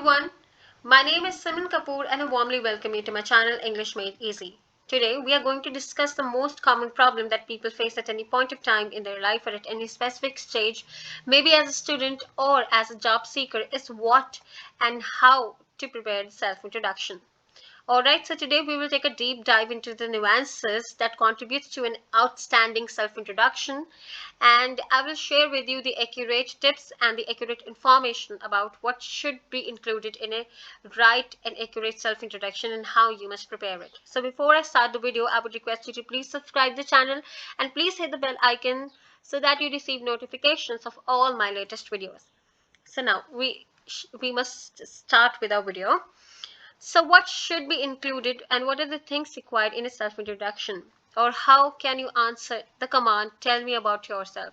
everyone, my name is Simran Kapoor and I warmly welcome you to my channel English Made Easy. Today we are going to discuss the most common problem that people face at any point of time in their life or at any specific stage, maybe as a student or as a job seeker, is what and how to prepare the self-introduction. Alright, so today we will take a deep dive into the nuances that contributes to an outstanding self-introduction, and I will share with you the accurate tips and the accurate information about what should be included in a right and accurate self-introduction and how you must prepare it. So before I start the video, I would request you to please subscribe the channel and please hit the bell icon so that you receive notifications of all my latest videos. So now we must start with our video. So what should be included and what are the things required in a self-introduction? Or how can you answer the command, tell me about yourself?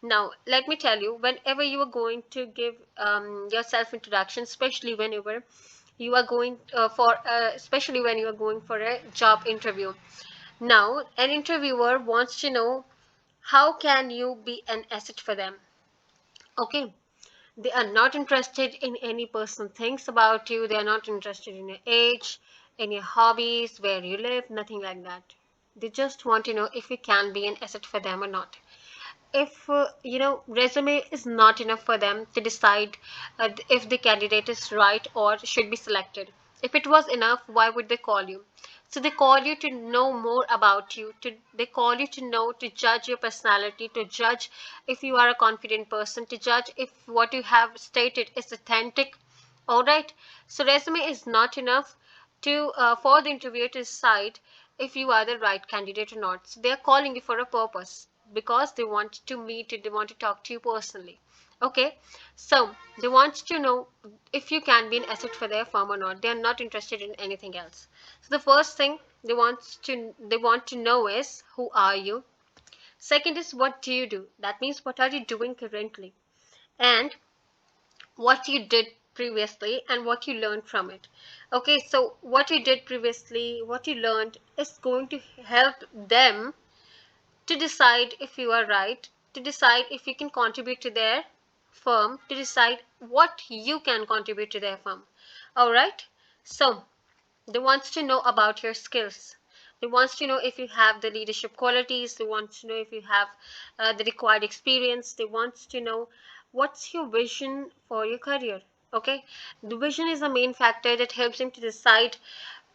Now, let me tell you, whenever you are going to give your self-introduction, especially whenever you are going especially when you are going for a job interview. Now, an interviewer wants to know how can you be an asset for them? Okay, they are not interested in any personal things about you. They are not interested in your age, in your hobbies, where you live, nothing like that. They just want to know if you can be an asset for them or not. If resume is not enough for them to decide if the candidate is right or should be selected. If it was enough, why would they call you? So they call you to know more about you, they call you to know, to judge your personality, to judge if you are a confident person, to judge if what you have stated is authentic. All right, so resume is not enough to for the interviewer to decide if you are the right candidate or not. So they are calling you for a purpose, because they want to meet you, they want to talk to you personally. Okay, so they want to know if you can be an asset for their firm or not. They are not interested in anything else. So the first thing they want to know is, who are you? Second is, what do you do? That means, what are you doing currently, and what you did previously and what you learned from it. Okay, so what you did previously, what you learned, is going to help them to decide if you are right, to decide if you can contribute to their firm, to decide what you can contribute to their firm. All right, so they want to know about your skills. They want to know if you have the leadership qualities. They want to know if you have the required experience. They want to know what's your vision for your career. Okay, the vision is the main factor that helps him to decide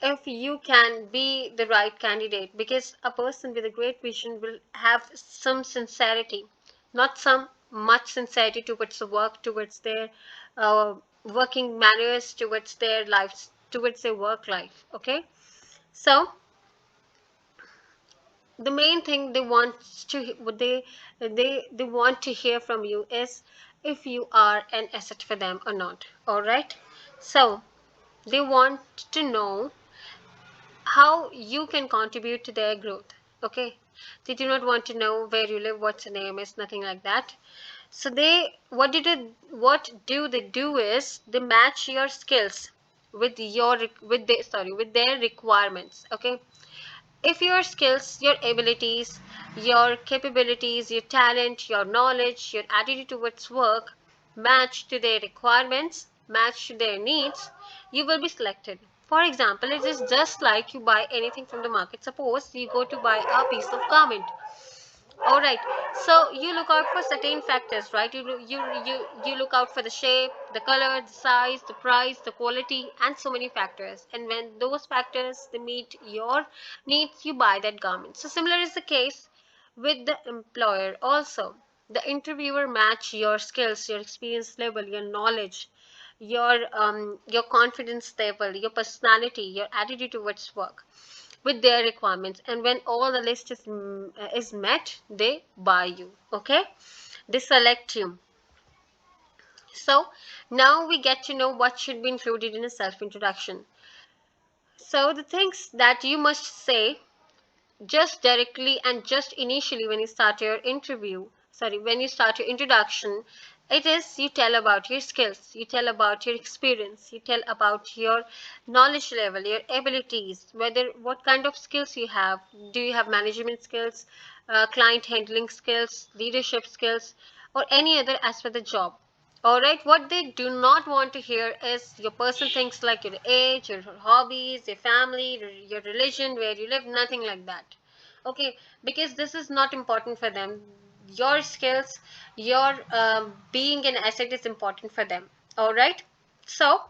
if you can be the right candidate, because a person with a great vision will have some sincerity, not some much sincerity towards the work, towards their working manners, towards their lives, towards their work life. Okay, so the main thing they want to they want to hear from you is if you are an asset for them or not. All right, so they want to know how you can contribute to their growth. Okay, they do not want to know where you live, what's your name is, nothing like that. So they what do they do is they match your skills with with their requirements. Okay, if your skills, your abilities, your capabilities, your talent, your knowledge, your attitude towards work match to their requirements, match to their needs, you will be selected. For example, it is just like you buy anything from the market. Suppose you go to buy a piece of garment. All right, so you look out for certain factors, right? You look out for the shape, the color, the size, the price, the quality, and so many factors. And when those factors they meet your needs, you buy that garment. So similar is the case with the employer also. The interviewer match your skills, your experience level, your knowledge, your confidence level, your personality, your attitude towards work with their requirements, and when all the list is met, they buy you. Okay, they select you. So now we get to know what should be included in a self introduction. So the things that you must say just directly and just initially when you start your interview, sorry, when you start your introduction, it is you tell about your skills, you tell about your experience, you tell about your knowledge level, your abilities, whether what kind of skills you have. Do you have management skills, client handling skills, leadership skills, or any other as for the job? All right, what they do not want to hear is your personal things like your age, your hobbies, your family, your religion, where you live, nothing like that. Okay, because this is not important for them. Your skills, your being an asset is important for them. All right, so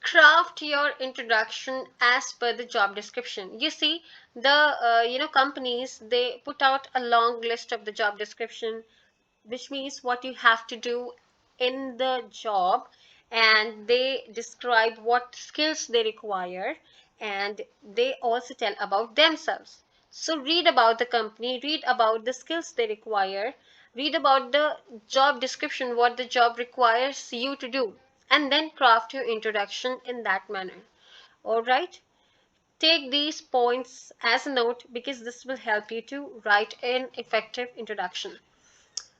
craft your introduction as per the job description. You see, the companies, they put out a long list of the job description, which means what you have to do in the job, and they describe what skills they require, and they also tell about themselves. So read about the company, read about the skills they require, read about the job description, what the job requires you to do, and then craft your introduction in that manner. All right, take these points as a note because this will help you to write an effective introduction.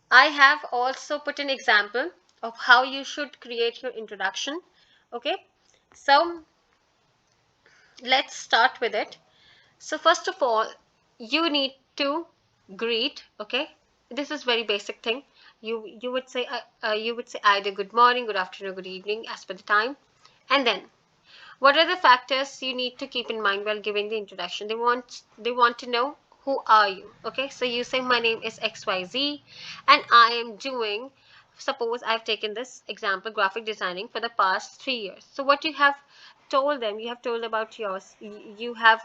I have also put an example of how you should create your introduction. Okay, so let's start with it. So first of all, you need to greet. Okay, this is very basic thing. You would say either good morning, good afternoon, good evening as per the time, and then what are the factors you need to keep in mind while giving the introduction? They want to know who are you. Okay, so you say my name is XYZ and I am doing, suppose I've taken this example, graphic designing for the past 3 years. So what you have told them, you have told about yours, you have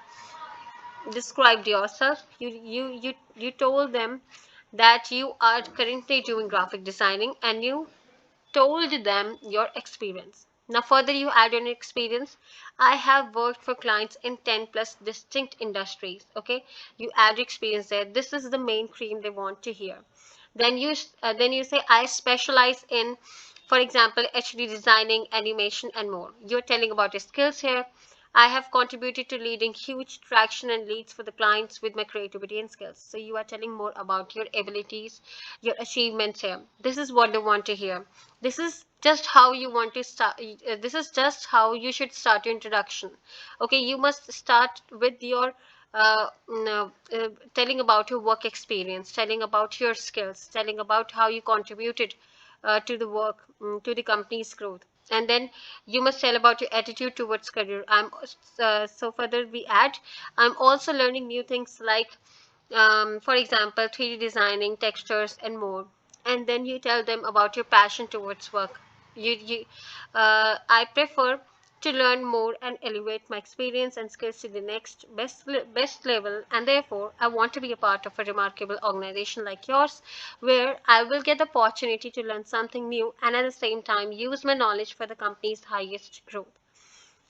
described yourself, you told them that you are currently doing graphic designing, and you told them your experience. Now, further, you add on experience. I have worked for clients in 10 plus distinct industries. Okay, you add experience there. This is the main cream they want to hear. Then you say I specialize in, for example, HD designing, animation, and more. You're telling about your skills here. I have contributed to leading huge traction and leads for the clients with my creativity and skills. So you are telling more about your abilities, your achievements here. This is what they want to hear. This is just how you want to start. This is just how you should start your introduction. Okay, you must start with your telling about your work experience, telling about your skills, telling about how you contributed to the work, to the company's growth. And then you must tell about your attitude towards career. So further we add, I'm also learning new things like for example, 3D designing, textures, and more. And then you tell them about your passion towards work. I prefer to learn more and elevate my experience and skills to the next best level, and therefore I want to be a part of a remarkable organization like yours, where I will get the opportunity to learn something new and at the same time use my knowledge for the company's highest growth.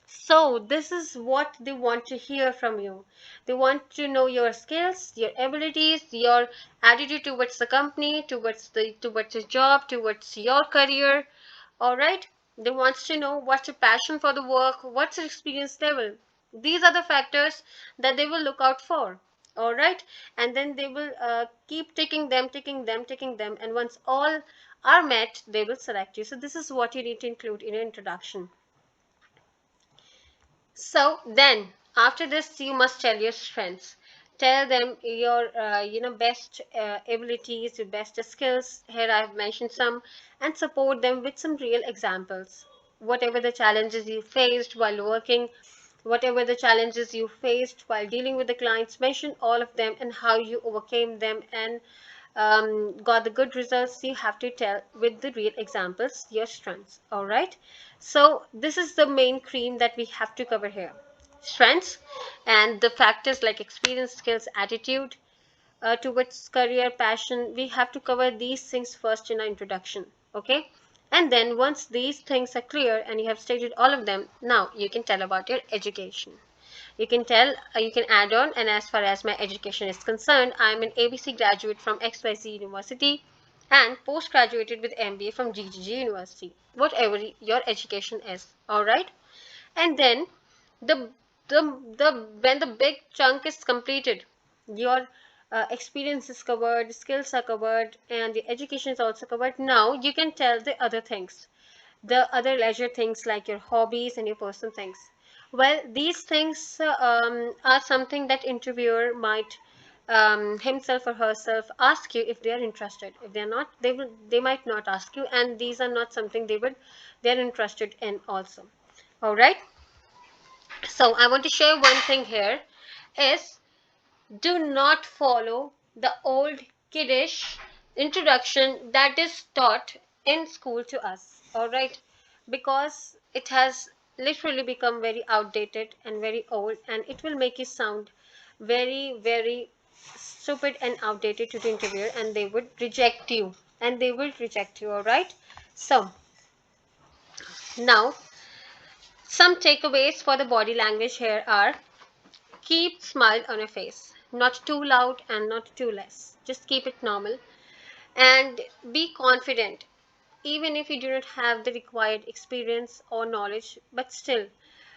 So this is what they want to hear from you. They want to know your skills, your abilities, your attitude towards the company, towards the job, towards your career. All right. They want to know what's your passion for the work, what's your experience level. These are the factors that they will look out for. All right. And then they will keep ticking them. And once all are met, they will select you. So this is what you need to include in your introduction. So then, after this, you must tell your strengths. Tell them your, best abilities, your best skills. Here I have mentioned some, and support them with some real examples. Whatever the challenges you faced while working, whatever the challenges you faced while dealing with the clients, mention all of them and how you overcame them and got the good results. You have to tell with the real examples your strengths. All right, so this is the main cream that we have to cover here: strengths and the factors like experience, skills, attitude towards career, passion. We have to cover these things first in our introduction. Okay, and then once these things are clear and you have stated all of them, now you can tell about your education. You can tell, you can add on, and as far as my education is concerned, I am an ABC graduate from XYZ University and postgraduated with MBA from GGG University, whatever your education is. All right, and then the when the big chunk is completed, your experience is covered, skills are covered, and the education is also covered. Now you can tell the other things, the other leisure things like your hobbies and your personal things. Well, these things are something that interviewer might himself or herself ask you if they are interested. If they're not, they might not ask you, and these are not something they're interested in also. All right. So I want to share one thing here is, do not follow the old kiddish introduction that is taught in school to us. All right, because it has literally become very outdated and very old, and it will make you sound very, very stupid and outdated to the interviewer, and they would reject you, and they will reject you. All right. So now, some takeaways for the body language here are: keep smile on your face, not too loud and not too less. Just keep it normal, and be confident even if you do not have the required experience or knowledge, but still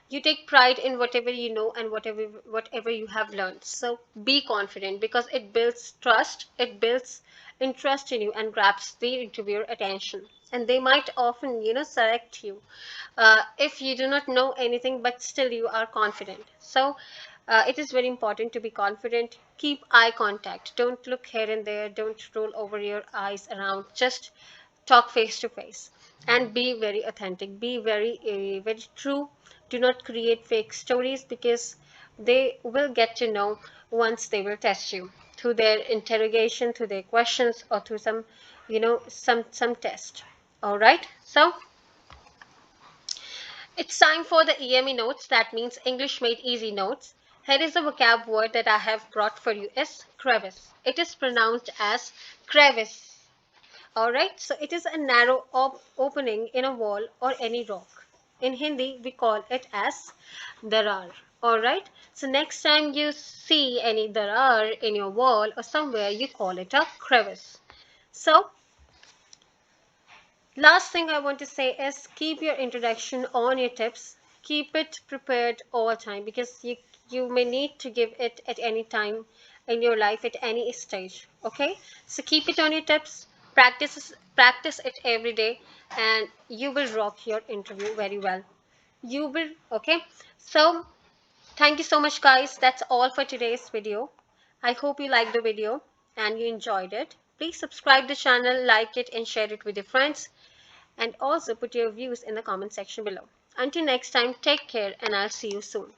you take pride in whatever you know and whatever you have learned. So be confident, because it builds trust, it builds interest in you, and grabs the interviewer attention, and they might often, select you if you do not know anything but still you are confident. So it is very important to be confident. Keep eye contact, don't look here and there, don't roll over your eyes around, just talk face to face, and be very authentic, be very true. Do not create fake stories, because they will get to know once they will test you through their interrogation, through their questions, or through some, some test. All right. So it's time for the EME notes. That means English Made Easy notes. Here is a vocab word that I have brought for you, is crevice. It is pronounced as crevice. Alright, so it is a narrow opening in a wall or any rock. In Hindi, we call it as darar. Alright, so next time you see any darar in your wall or somewhere, you call it a crevice. So, last thing I want to say is, keep your introduction on your tips. Keep it prepared all the time, because you may need to give it at any time in your life, at any stage. Okay? So keep it on your tips. Practice it every day, and you will rock your interview very well. You will, okay? So thank you so much, guys. That's all for today's video. I hope you liked the video and you enjoyed it. Please subscribe the channel, like it, and share it with your friends, and also put your views in the comment section below. Until next time, take care, and I'll see you soon.